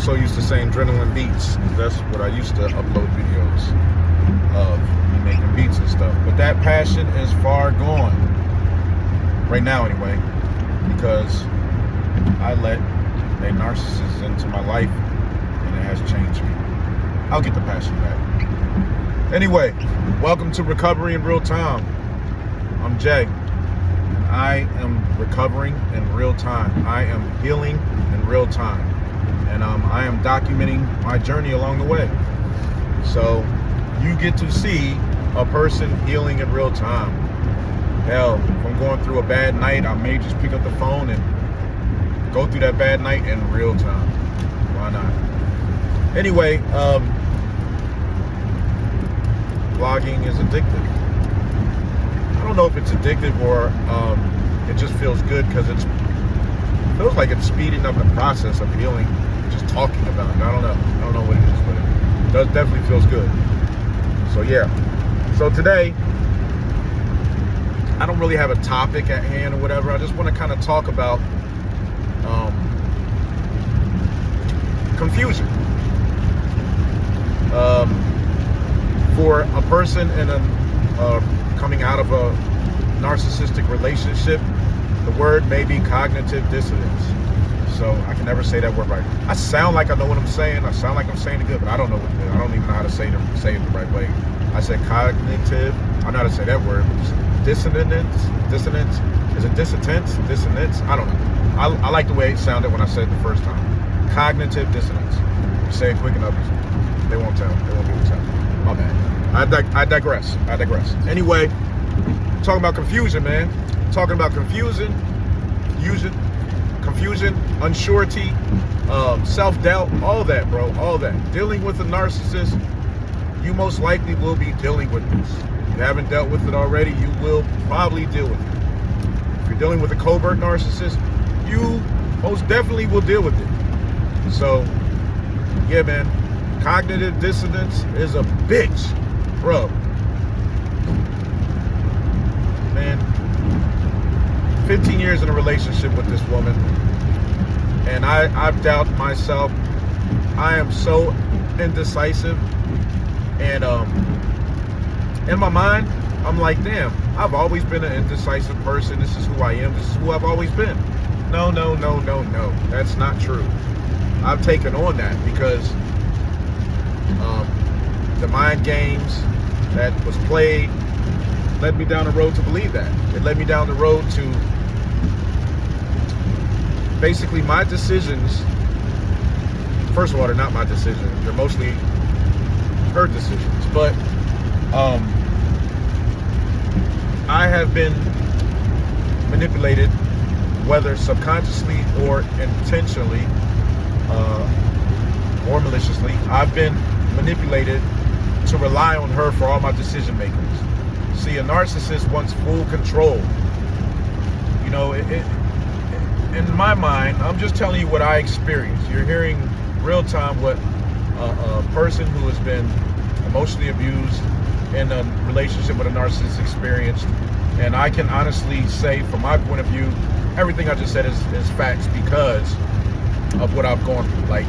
so used to saying adrenaline beats. That's what I used to upload videos of, me making beats and stuff. But that passion is far gone. Right now anyway. Because I let a narcissist into my life and it has changed me. I'll get the passion back. Anyway, welcome to Recovery in Real Time. I'm Jay. And I am recovering in real time. I am healing in real time. And I am documenting my journey along the way. So you get to see a person healing in real time. Hell, if I'm going through a bad night, I may just pick up the phone and go through that bad night in real time. Why not? Anyway, vlogging is addictive. I don't know if it's addictive or it just feels good because it feels like it's speeding up the process of healing. Just talking about it. I don't know what it is, but it does definitely feels good. So yeah. So today, I don't really have a topic at hand or whatever. I just want to kind of talk about confusion. For a person in a coming out of a narcissistic relationship, the word may be cognitive dissonance. So I can never say that word right. I sound like I know what I'm saying. I sound like I'm saying it good, but I don't know what it is. I don't even know how to say it the right way. I said cognitive. I know how to say that word. Dissonance. Is it dissonance? Dissonance? I don't know. I like the way it sounded when I said it the first time. Cognitive dissonance. You say it quick enough, they won't tell. They won't be able to tell. My bad. I digress. Anyway, talking about confusion, man. Talking about confusion, unsurety, self-doubt, all that, bro, all that. Dealing with a narcissist, you most likely will be dealing with this. If you haven't dealt with it already, you will probably deal with it. If you're dealing with a covert narcissist, you most definitely will deal with it. So, yeah, man, cognitive dissonance is a bitch, bro. Man, 15 years in a relationship with this woman, and I've doubted myself. I am so indecisive, and in my mind, I'm like, damn, I've always been an indecisive person. This is who I am. This is who I've always been. No. That's not true. I've taken on that because the mind games that was played led me down the road to believe that. It led me down the road to basically my decisions. First of all, they're not my decisions. They're mostly her decisions. But I have been manipulated, whether subconsciously or intentionally, or maliciously. I've been manipulated to rely on her for all my decision makings. See, a narcissist wants full control. You know, in my mind, I'm just telling you what I experienced. You're hearing real time what a person who has been emotionally abused in a relationship with a narcissist experienced. And I can honestly say, from my point of view, everything I just said is facts because of what I've gone through. Like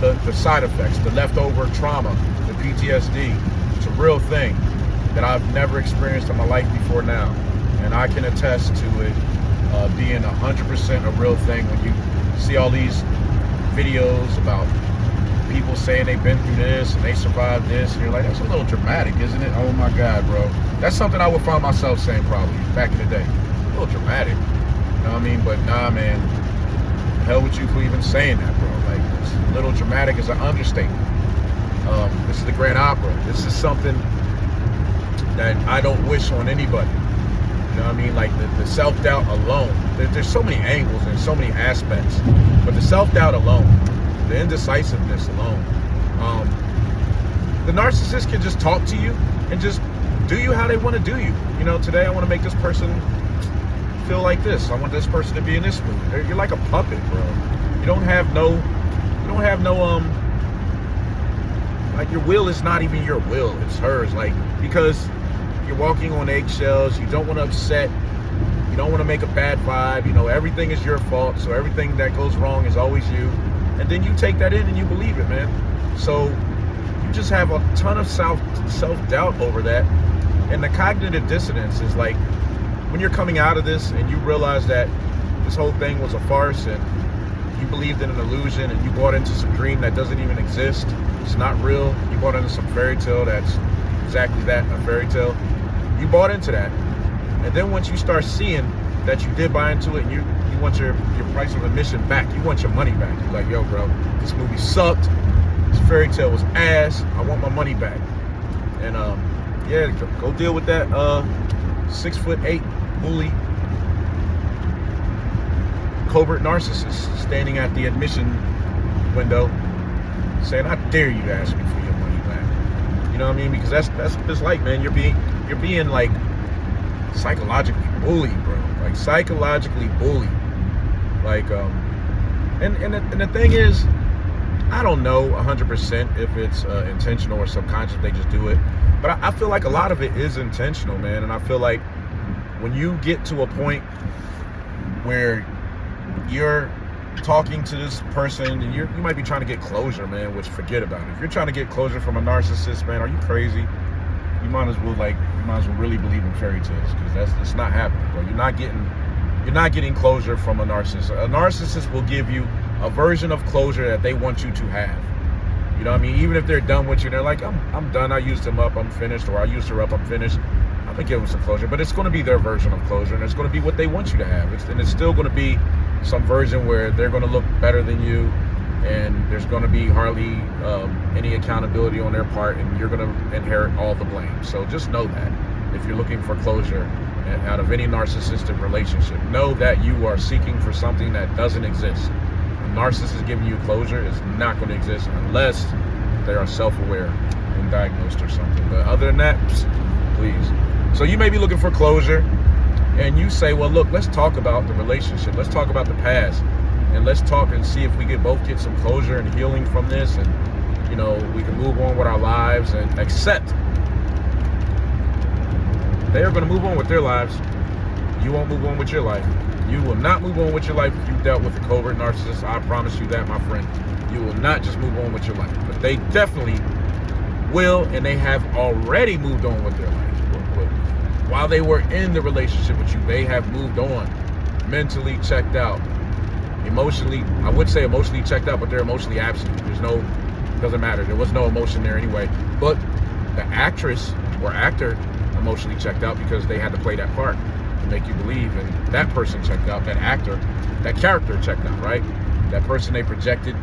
the side effects, the leftover trauma, the PTSD. It's a real thing that I've never experienced in my life before now. And I can attest to it being 100% a real thing when you see all these videos about people saying they've been through this and they survived this, and you're like, that's a little dramatic, isn't it? Oh my God, bro. That's something I would find myself saying probably back in the day. A little dramatic, you know what I mean? But nah, man, the hell with you for even saying that, bro. Like, it's a little dramatic is an understatement. This is the Grand Opera. This is something that I don't wish on anybody. You know what I mean? Like the self-doubt alone. There's so many angles and so many aspects. But the self-doubt alone, the indecisiveness alone, the narcissist can just talk to you and just do you how they want to do you. You know, today I want to make this person feel like this. I want this person to be in this mood. You're like a puppet, bro. You don't have no, like your will is not even your will. It's hers. Like, because you're walking on eggshells. You don't want to upset. You don't want to make a bad vibe. You know, everything is your fault. So everything that goes wrong is always you. And then you take that in and you believe it, man. So you just have a ton of self-doubt over that. And the cognitive dissonance is like when you're coming out of this and you realize that this whole thing was a farce and you believed in an illusion and you bought into some dream that doesn't even exist. It's not real. You bought into some fairy tale that's exactly that, a fairy tale. You bought into that. And then once you start seeing that you did buy into it and you want your price of admission back, you want your money back. You're like, yo, bro, this movie sucked. This fairy tale was ass. I want my money back. And yeah, go deal with that 6'8" bully, covert narcissist standing at the admission window saying, I dare you to ask me for your money back. You know what I mean? Because that's what it's like, man. You're being like psychologically bullied, bro. Like psychologically bullied. Like and the thing is, I don't know 100% if it's intentional or subconscious, they just do it. But I feel like a lot of it is intentional, man. And I feel like when you get to a point where you're talking to this person and you might be trying to get closure, man, which forget about it. If you're trying to get closure from a narcissist, man, are you crazy? You might as well really believe in fairy tales, because it's not happening, bro. You're not getting closure from a narcissist. A narcissist will give you a version of closure that they want you to have. You know what I mean? Even if they're done with you, they're like, I'm done, I used him up, I'm finished, or I used her up, I'm finished. I'm gonna give them some closure, but it's gonna be their version of closure, and it's gonna be what they want you to have. And it's still gonna be some version where they're gonna look better than you, and there's gonna be hardly any accountability on their part, and you're gonna inherit all the blame. So just know that if you're looking for closure out of any narcissistic relationship, know that you are seeking for something that doesn't exist. A narcissist giving you closure is not going to exist unless they are self-aware and diagnosed or something. But other than that, please. So you may be looking for closure, and you say, well, look, let's talk about the relationship. Let's talk about the past, and let's talk and see if we could both get some closure and healing from this, and you know, we can move on with our lives and accept they are going to move on with their lives. You won't move on with your life. You will not move on with your life if you dealt with a covert narcissist. I promise you that, my friend. You will not just move on with your life. But they definitely will, and they have already moved on with their life. While they were in the relationship with you, they have moved on. Mentally checked out. Emotionally, I would say emotionally checked out, but they're emotionally absent. Doesn't matter. There was no emotion there anyway. But the actress or actor emotionally checked out because they had to play that part to make you believe, and that person checked out, that actor, that character checked out, right? That person they projected,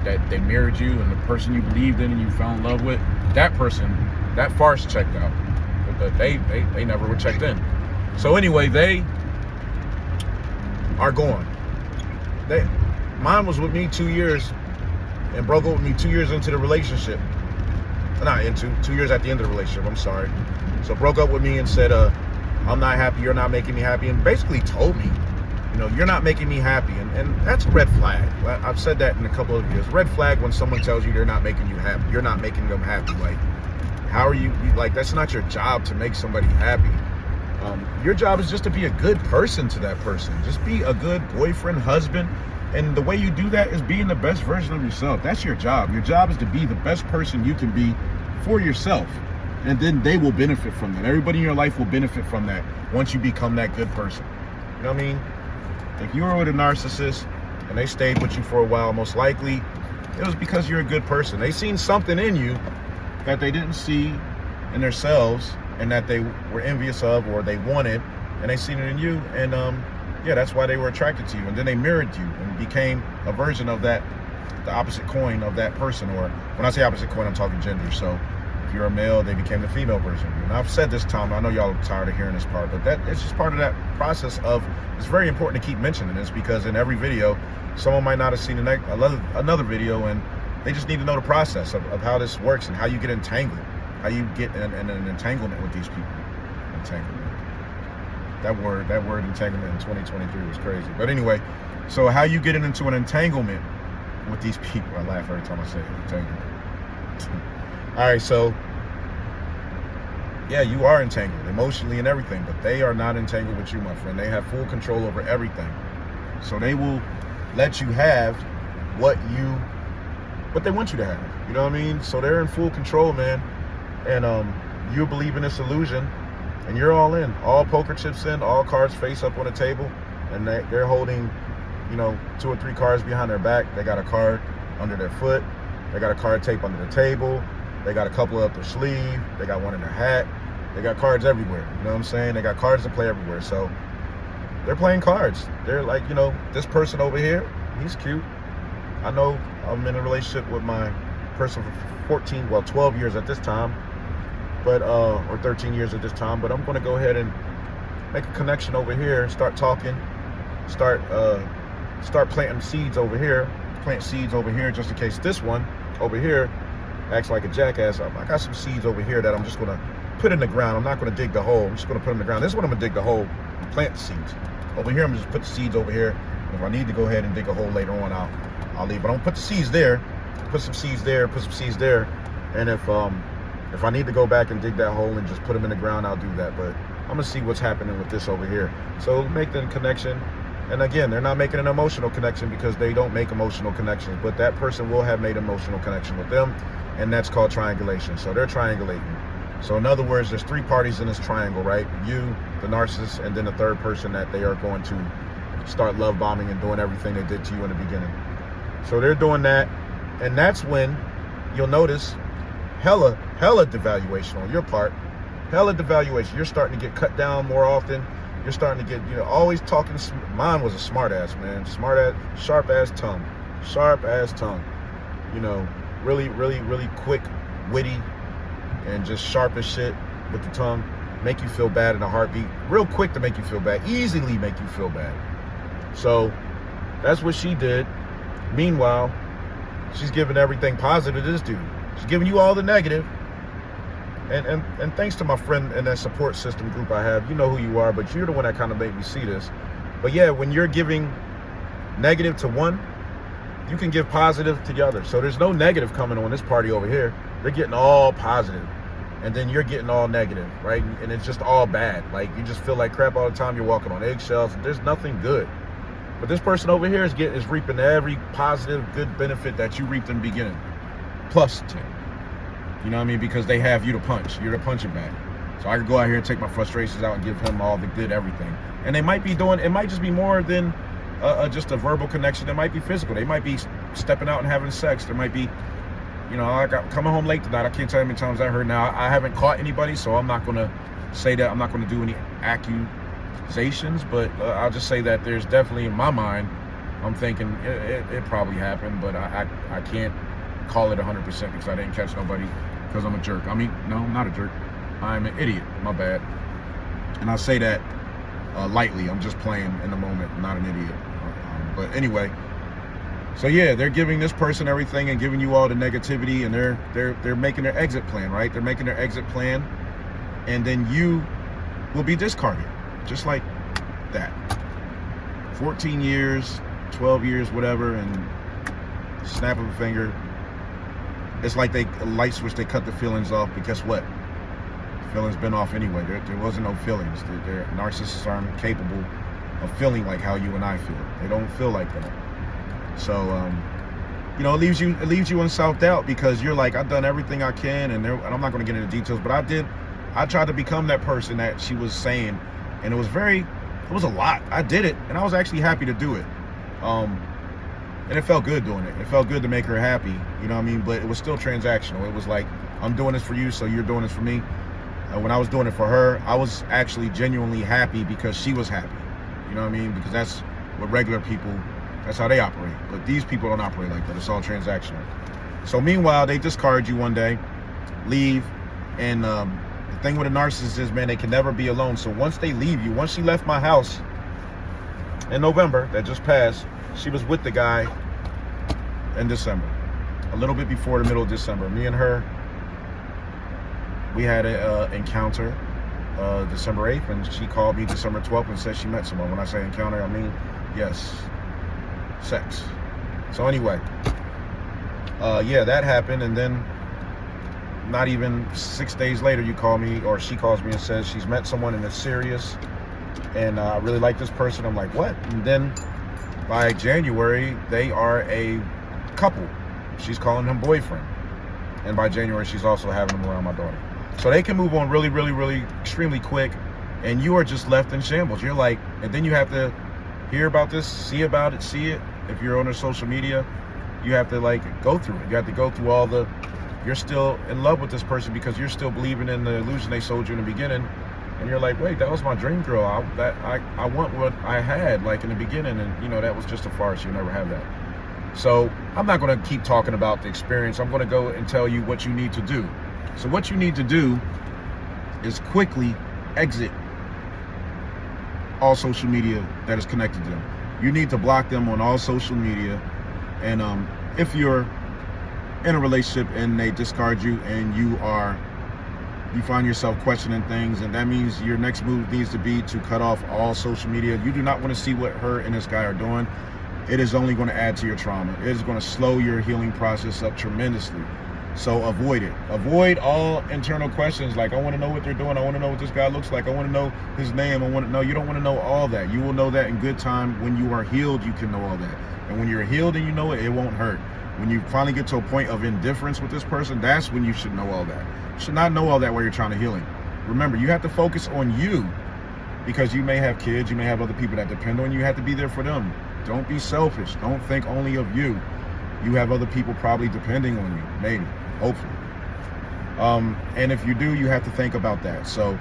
that they mirrored you, and the person you believed in and you fell in love with, that person, that farce checked out. But they never were checked in. So anyway, they are gone. Mine was with me 2 years and broke up with me 2 years into the relationship. Not into, 2 years at the end of the relationship, I'm sorry. So broke up with me and said, I'm not happy, you're not making me happy, and basically told me, you know, you're not making me happy, and that's a red flag. I've said that in a couple of videos. Red flag when someone tells you they're not making you happy, you're not making them happy. Like, how are you like, that's not your job to make somebody happy. Your job is just to be a good person to that person. Just be a good boyfriend, husband, and the way you do that is being the best version of yourself. That's your job. Your job is to be the best person you can be for yourself. And then they will benefit from that. Everybody in your life will benefit from that once you become that good person. You know what I mean? If you were with a narcissist and they stayed with you for a while, most likely it was because you're a good person. They seen something in you that they didn't see in themselves and that they were envious of or they wanted, and they seen it in you. And yeah, that's why they were attracted to you. And then they mirrored you and became a version of that, the opposite coin of that person. Or when I say opposite coin, I'm talking gender. So if you're a male, they became the female version of you. And I've said this, Tom, I know y'all are tired of hearing this part, but that it's just part of that process of, it's very important to keep mentioning this, because in every video, someone might not have seen another video, and they just need to know the process of how this works and how you get entangled, how you get in an entanglement with these people. Entanglement. That word entanglement in 2023 was crazy. But anyway, so how you get into an entanglement with these people. I laugh every time I say it, entanglement. All right, so yeah, you are entangled emotionally and everything, but they are not entangled with you, my friend. They have full control over everything. So they will let you have what they want you to have. You know what I mean? So they're in full control, man. And you believe in this illusion, and you're all in, all poker chips in, all cards face up on the table, and they're holding, 2 or 3 cards behind their back. They got a card under their foot. They got a card taped under the table. They got a couple up their sleeve. They got one in their hat. They got cards everywhere. You know what I'm saying? They got cards to play everywhere. So they're playing cards. They're like, this person over here, he's cute. I know I'm in a relationship with my person for 12 years at this time, but or 13 years at this time. But I'm going to go ahead and make a connection over here, start talking, start planting seeds over here, plant seeds over here, just in case this one over here acts like a jackass. I got some seeds over here that I'm just going to put in the ground. I'm not going to dig the hole. I'm just going to put them in the ground. This one I'm going to dig the hole and plant the seeds. Over here, I'm going to just put the seeds over here. If I need to go ahead and dig a hole later on, I'll leave. But I'm going to put the seeds there, put some seeds there, put some seeds there. And if I need to go back and dig that hole and just put them in the ground, I'll do that. But I'm going to see what's happening with this over here. So make the connection. And again, they're not making an emotional connection because they don't make emotional connections. But that person will have made emotional connection with them. And that's called triangulation. So they're triangulating. So in other words, there's 3 parties in this triangle, right? You, the narcissist, and then the third person that they are going to start love bombing and doing everything they did to you in the beginning. So they're doing that. And that's when you'll notice hella devaluation on your part. Hella devaluation. You're starting to get cut down more often. You're starting to get, always talking. Mine was a smart ass, man. Smart ass, sharp ass tongue. Sharp ass tongue. Really, really, really quick, witty, and just sharp as shit with the tongue. Make you feel bad in a heartbeat. Real quick to make you feel bad. Easily make you feel bad. So that's what she did. Meanwhile, she's giving everything positive to this dude. She's giving you all the negative. And thanks to my friend in that support system group I have, you know who you are, but you're the one that kind of made me see this. But yeah, when you're giving negative to one, you can give positive to the other. So there's no negative coming on this party over here. They're getting all positive, and then you're getting all negative, right? And it's just all bad. Like, you just feel like crap all the time. You're walking on eggshells. There's nothing good. But this person over here is reaping every positive, good benefit that you reaped in the beginning, plus 10. You know what I mean? Because they have you to punch. You're the punching bag. So I could go out here and take my frustrations out and give him all the good everything. And they might be doing, it might just be more than just a verbal connection. It might be physical. They might be stepping out and having sex. There might be, I got coming home late tonight. I can't tell you how many times I heard. Now, I haven't caught anybody, so I'm not going to say that. I'm not going to do any accusations, but I'll just say that there's definitely, in my mind, I'm thinking it probably happened, but I can't call it 100% because I didn't catch nobody because I'm a jerk. I mean, no, I'm not a jerk. I'm an idiot. My bad. And I say that lightly. I'm just playing in the moment, not an idiot. But anyway, so yeah, they're giving this person everything and giving you all the negativity, and they're making their exit plan, right? They're making their exit plan, and then you will be discarded, just like that. 14 years, 12 years, whatever, and snap of a finger. It's like they light switch, they cut the feelings off, but guess what? Feelings been off anyway. There wasn't no feelings. Narcissists aren't capable of feeling like how you and I feel. They don't feel like that. So, it leaves you in self-doubt because you're like, I've done everything I can, and I'm not going to get into details, but I tried to become that person that she was saying, and it was a lot. I did it, and I was actually happy to do it. And it felt good doing it. It felt good to make her happy, you know what I mean? But it was still transactional. It was like, I'm doing this for you, so you're doing this for me. When I was doing it for her, I was actually genuinely happy because she was happy. You know what I mean? Because that's what regular people, that's how they operate. But these people don't operate like that. It's all transactional. So meanwhile, they discard you one day, leave, and the thing with a narcissist is, man, they can never be alone. So once they leave you, once she left my house in November, that just passed, she was with the guy in December, a little bit before the middle of December. Me and her, we had an encounter December 8th, and she called me December 12th and said she met someone. When I say encounter, I mean, yes, sex. So anyway, yeah, that happened, and then not even 6 days later, you call me, or she calls me and says she's met someone and it's serious, and I really like this person. I'm like, what? And then by January, they are a couple. She's calling him boyfriend. And by January, she's also having him around my daughter. So they can move on really, really, really extremely quick. And you are just left in shambles. You're like, and then you have to hear about this, see about it, see it. If you're on their social media, you have to like go through it. You have to go through all the, you're still in love with this person because you're still believing in the illusion they sold you in the beginning. And you're like, wait, that was my dream girl. I want what I had like in the beginning. And you know, that was just a farce. You'll never have that. So I'm not going to keep talking about the experience. I'm going to go and tell you what you need to do. So what you need to do is quickly exit all social media that is connected to them. You need to block them on all social media. And if you're in a relationship and they discard you and you find yourself questioning things, and that means your next move needs to be to cut off all social media. You do not want to see what her and this guy are doing. It is only going to add to your trauma. It is going to slow your healing process up tremendously. So avoid it. Avoid all internal questions like, I want to know what they're doing. I want to know what this guy looks like. I want to know his name. I want to know. You don't want to know all that. You will know that in good time. When you are healed, you can know all that. And when you're healed and you know it, it won't hurt. When you finally get to a point of indifference with this person, that's when you should know all that. You should not know all that while you're trying to heal him. Remember, you have to focus on you because you may have kids. You may have other people that depend on you. You have to be there for them. Don't be selfish. Don't think only of you. You have other people probably depending on you, maybe, hopefully. And if you do, you have to think about that. So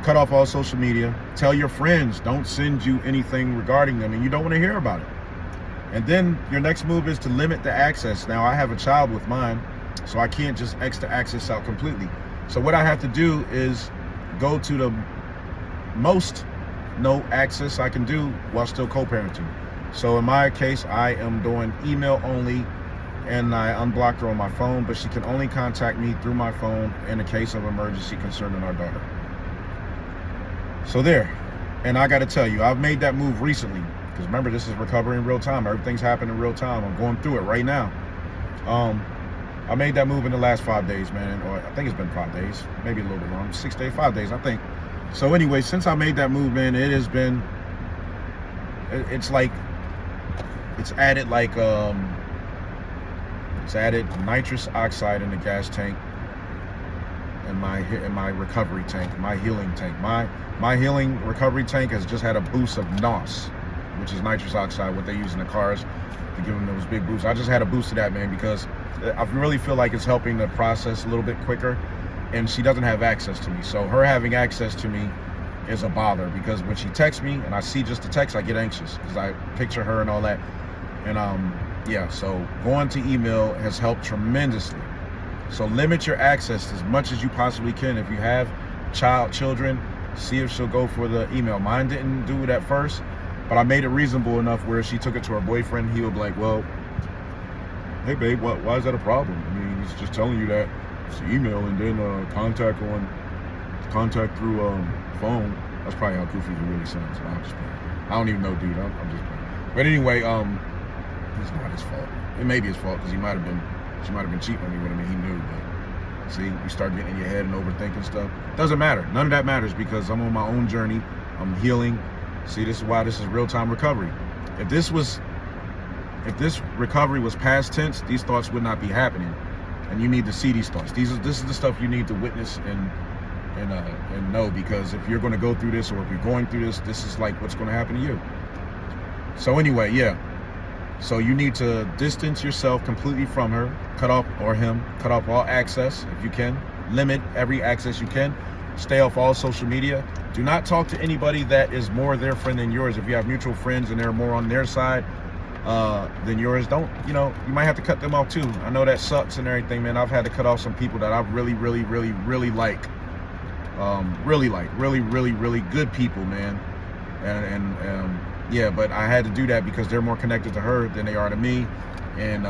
cut off all social media. Tell your friends, don't send you anything regarding them, and you don't want to hear about it. And then your next move is to limit the access. Now, I have a child with mine, so I can't just X the access out completely. So what I have to do is go to the most no access I can do while still co-parenting. So in my case, I am doing email only, and I unblocked her on my phone, but she can only contact me through my phone in a case of emergency concerning our daughter. So there. And I got to tell you, I've made that move recently, because remember, this is recovery in real time. Everything's happening in real time. I'm going through it right now. I made that move in the last 5 days, man, or I think it's been 5 days, maybe a little bit longer, 6 days, 5 days, I think. So anyway, since I made that move, man, it has been, it's like, it's added like, it's added nitrous oxide in the gas tank in my recovery tank, my healing tank. My healing recovery tank has just had a boost of NOS, which is nitrous oxide, what they use in the cars to give them those big boosts. I just had a boost of that, man, because I really feel like it's helping the process a little bit quicker, and she doesn't have access to me. So her having access to me is a bother, because when she texts me and I see just the text, I get anxious because I picture her and all that. And yeah, so going to email has helped tremendously. So limit your access as much as you possibly can. If you have children, see if she'll go for the email. Mine didn't do it at first, but I made it reasonable enough where she took it to her boyfriend. He would be like, well, hey babe, why is that a problem? I mean, he's just telling you that it's email and then contact through phone. That's probably how goofy he really sounds. No, I'm just playing. I don't even know, dude. I'm just playing. But anyway, it's not his fault. It may be his fault because she might have been cheating on me with him and he knew. But see, you start getting in your head and overthinking stuff. Doesn't matter. None of that matters because I'm on my own journey. I'm healing. See, this is why this is real-time recovery. If this recovery was past tense, these thoughts would not be happening. And you need to see these thoughts. This is the stuff you need to witness and know, because if you're going to go through this, or if you're going through this, this is like what's going to happen to you. So anyway, yeah. So you need to distance yourself completely from her, cut off all access if you can, limit every access you can, stay off all social media. Do not talk to anybody that is more their friend than yours. If you have mutual friends and they're more on their side than yours, you might have to cut them off too. I know that sucks and everything, man. I've had to cut off some people that I really like. Really good people, man. And yeah, but I had to do that because they're more connected to her than they are to me, and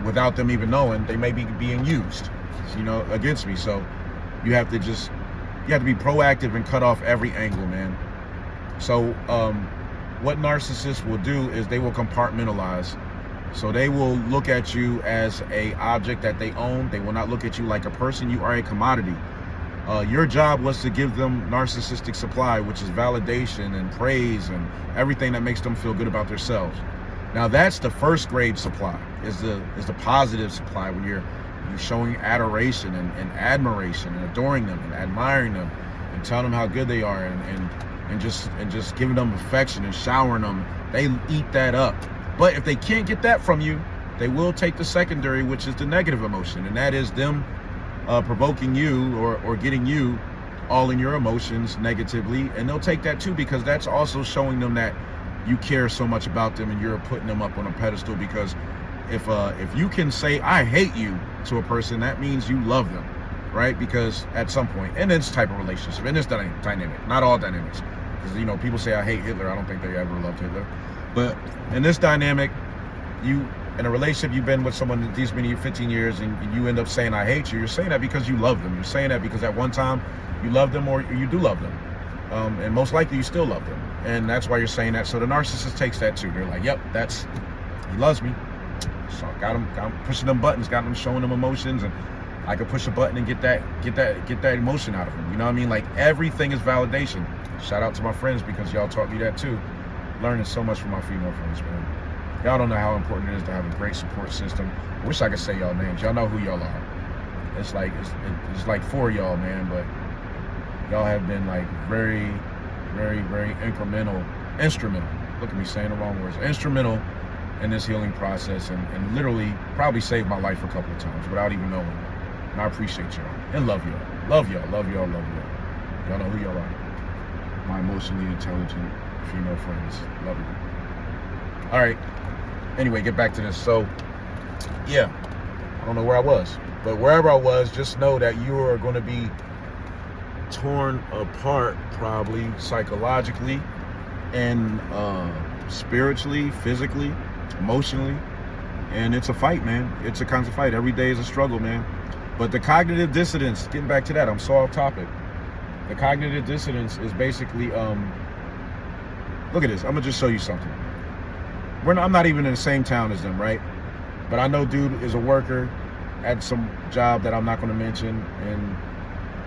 without them even knowing, they may be being used, against me. So you have to be proactive and cut off every angle, man. So what narcissists will do is they will compartmentalize. So they will look at you as a object that they own. They will not look at you like a person. You are a commodity. Your job was to give them narcissistic supply, which is validation and praise and everything that makes them feel good about themselves. Now that's the first grade supply, is the positive supply, when you're showing adoration and admiration and adoring them and admiring them and telling them how good they are and just giving them affection and showering them. They eat that up. But if they can't get that from you, they will take the secondary, which is the negative emotion, and that is them provoking you or getting you all in your emotions negatively, and they'll take that too, because that's also showing them that you care so much about them and you're putting them up on a pedestal. Because if you can say I hate you to a person, that means you love them, right? Because at some point in this type of relationship, in this dynamic, not all dynamics, because people say I hate Hitler, I don't think they ever loved Hitler, but in this dynamic, in a relationship, you've been with someone these many 15 years and you end up saying I hate you, you're saying that because you love them. You're saying that because at one time you loved them, or you do love them, and most likely you still love them, and that's why you're saying that. So the narcissist takes that too. They're like, yep, he loves me, so got him pushing them buttons, got him showing them emotions, and I could push a button and get that emotion out of him. You know what I mean? Like, everything is validation. Shout out to my friends, because y'all taught me that too. Learning so much from my female friends, man. Y'all don't know how important it is to have a great support system. I wish I could say y'all names. Y'all know who y'all are. It's like 4 of y'all, man, but y'all have been like very, very, very instrumental. Look at me saying the wrong words. Instrumental in this healing process, and literally probably saved my life a couple of times without even knowing it. And I appreciate y'all and love y'all. Love y'all, love y'all, love y'all. Y'all know who y'all are. My emotionally intelligent female friends. Love you. All right. Anyway, get back to this. So, yeah, I don't know where I was, but wherever I was, just know that you are going to be torn apart, probably psychologically and spiritually, physically, emotionally, and it's a fight, man. It's a constant fight. Every day is a struggle, man. But the cognitive dissonance, getting back to that, I'm so off topic. The cognitive dissonance is basically, look at this. I'm gonna just show you something. I'm not even in the same town as them, right? But I know dude is a worker at some job that I'm not going to mention, and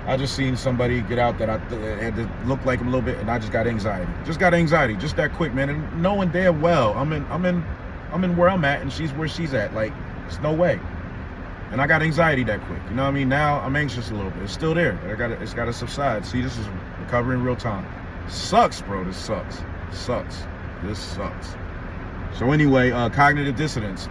I just seen somebody get out that I had to look like him a little bit, and I just got anxiety. Just that quick, man. And knowing damn well I'm in where I'm at, and she's where she's at. Like, it's no way. And I got anxiety that quick. You know what I mean? Now I'm anxious a little bit. It's still there. It's got to subside. See, this is recovery in real time. Sucks, bro. This sucks. This sucks. So anyway, cognitive dissonance.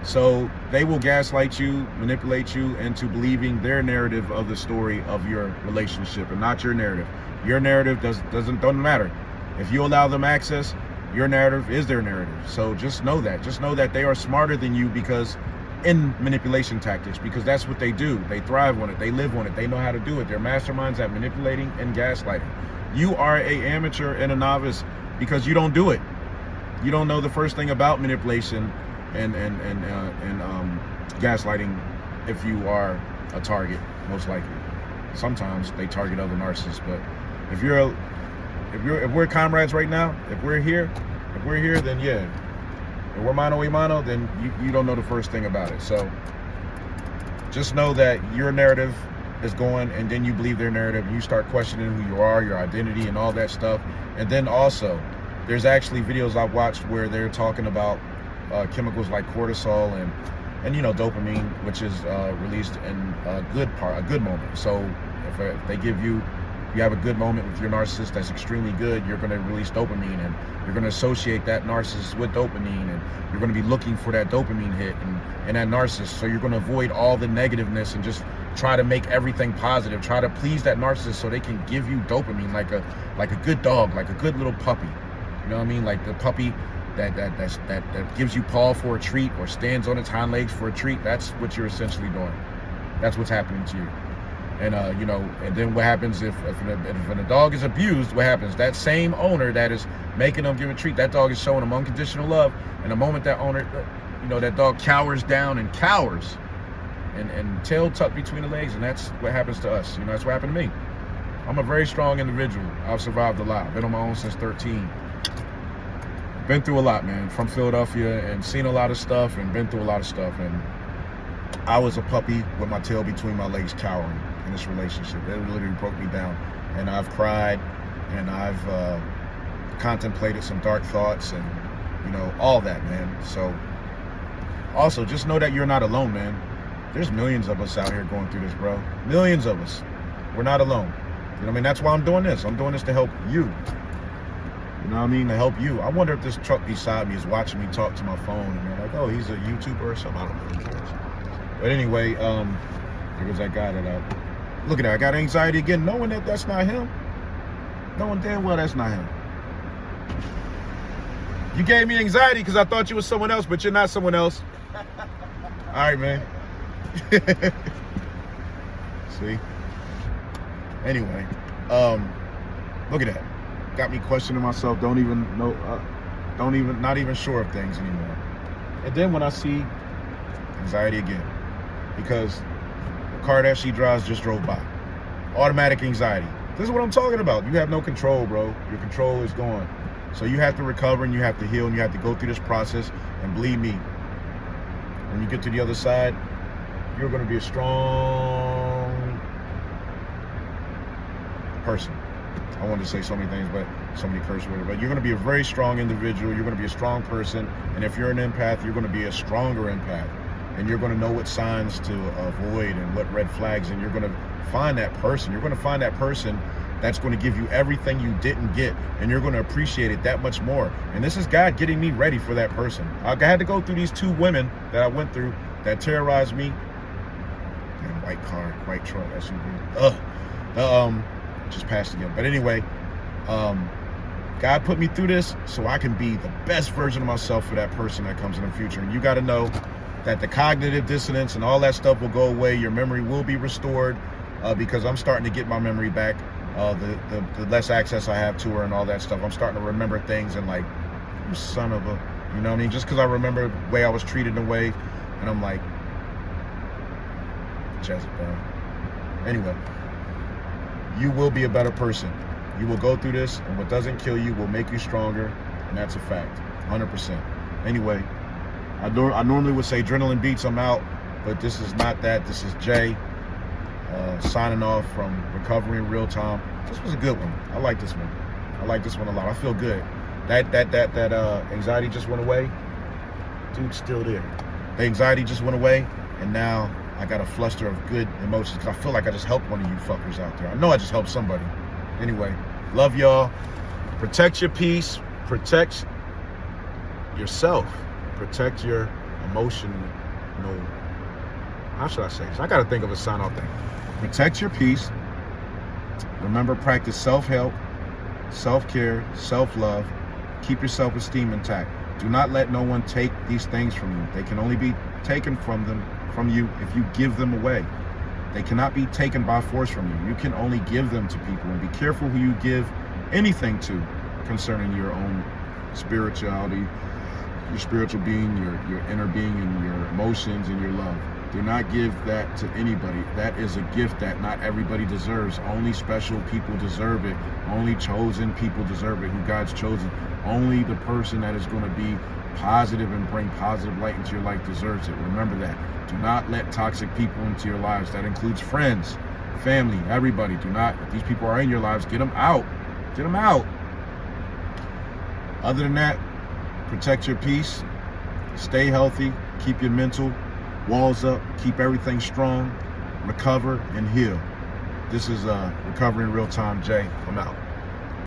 So they will gaslight you, manipulate you into believing their narrative of the story of your relationship, and not your narrative. Your narrative doesn't matter. If you allow them access, your narrative is their narrative. So just know that. Just know that they are smarter than you, because in manipulation tactics, because that's what they do. They thrive on it. They live on it. They know how to do it. They're masterminds at manipulating and gaslighting. You are an amateur and a novice because you don't do it. You don't know the first thing about manipulation and gaslighting if you are a target, most likely. Sometimes they target other narcissists, but if we're comrades right now, if we're here, then yeah. If we're mano a mano, then you don't know the first thing about it. So just know that your narrative is going, and then you believe their narrative, and you start questioning who you are, your identity, and all that stuff. And then also, there's actually videos I've watched where they're talking about chemicals like cortisol and dopamine, which is released in a good moment. So if they give you have a good moment with your narcissist that's extremely good, you're going to release dopamine, and you're going to associate that narcissist with dopamine, and you're going to be looking for that dopamine hit and that narcissist. So you're going to avoid all the negativeness and just try to make everything positive. Try to please that narcissist so they can give you dopamine, like a good dog, like a good little puppy. You know what I mean? Like the puppy that gives you paw for a treat, or stands on its hind legs for a treat. That's what you're essentially doing. That's what's happening to you. And and then what happens if a dog is abused? What happens? That same owner that is making them give a treat, that dog is showing them unconditional love. And the moment that owner, that dog cowers down and cowers, and tail tucked between the legs, and that's what happens to us. That's what happened to me. I'm a very strong individual. I've survived a lot. Been on my own since 13. Been through a lot, man. From Philadelphia, and seen a lot of stuff, and been through a lot of stuff. And I was a puppy with my tail between my legs, cowering in this relationship. It literally broke me down. And I've cried, and I've contemplated some dark thoughts, and you know, all that, man. So also just know that you're not alone, man. There's millions of us out here going through this, bro. Millions of us. We're not alone. You know what I mean? That's why I'm doing this. I'm doing this to help you. You know what I mean? To help you. I wonder if this truck beside me is watching me talk to my phone and they're like, oh, he's a YouTuber or something. I don't know who he is. But anyway, there goes that guy that look at that. I got anxiety again, knowing that that's not him. Knowing damn well that's not him. You gave me anxiety because I thought you was someone else, but you're not someone else. All right, man. See? Anyway, look at that. Got me questioning myself. Not even sure of things anymore. And then when I see anxiety again, because the car that she drives just drove by. Automatic anxiety. This is what I'm talking about. You have no control, bro. Your control is gone. So you have to recover and you have to heal and you have to go through this process. And believe me, when you get to the other side, you're going to be a strong person. I wanted to say so many things, but so many curse words. But you're going to be a very strong individual. You're going to be a strong person. And if you're an empath, you're going to be a stronger empath. And you're going to know what signs to avoid and what red flags. And you're going to find that person. You're going to find that person that's going to give you everything you didn't get. And you're going to appreciate it that much more. And this is God getting me ready for that person. I had to go through these two women that I went through that terrorized me. Damn, white car, white truck, SUV. Just passed again. But anyway, God put me through this so I can be the best version of myself for that person that comes in the future. And you got to know that the cognitive dissonance and all that stuff will go away. Your memory will be restored because I'm starting to get my memory back. The less access I have to her and all that stuff, I'm starting to remember things and like, you son of a, you know what I mean? Just because I remember the way I was treated in a way, and I'm like, Jezebel. Anyway, you will be a better person. You will go through this, and what doesn't kill you will make you stronger, and that's a fact, 100%. Anyway, I normally would say adrenaline beats, I'm out, but this is not that. This is Jay signing off from Recovery in Real Time. This was a good one. I like this one. I like this one a lot. I feel good. That anxiety just went away. Dude's still there. The anxiety just went away, and now I got a fluster of good emotions because I feel like I just helped one of you fuckers out there. I know I just helped somebody. Anyway, love y'all. Protect your peace. Protect yourself. Protect your emotional, how should I say this? I got to think of a sign-off thing. Protect your peace. Remember, practice self-help, self-care, self-love. Keep your self-esteem intact. Do not let no one take these things from you. They can only be taken from you if you give them away. They cannot be taken by force from you. You can only give them to people. And be careful who you give anything to concerning your own spirituality, your spiritual being, your inner being, and your emotions and your love. Do not give that to anybody. That is a gift that not everybody deserves. Only special people deserve it. Only chosen people deserve it, who God's chosen. Only the person that is going to be positive and bring positive light into your life deserves it. Remember that. Do not let toxic people into your lives. That includes friends, family, everybody. Do not, if these people are in your lives, get them out. Get them out. Other than that, protect your peace, stay healthy, keep your mental walls up, keep everything strong, recover and heal. This is Recovery in Real Time, Jay. I'm out.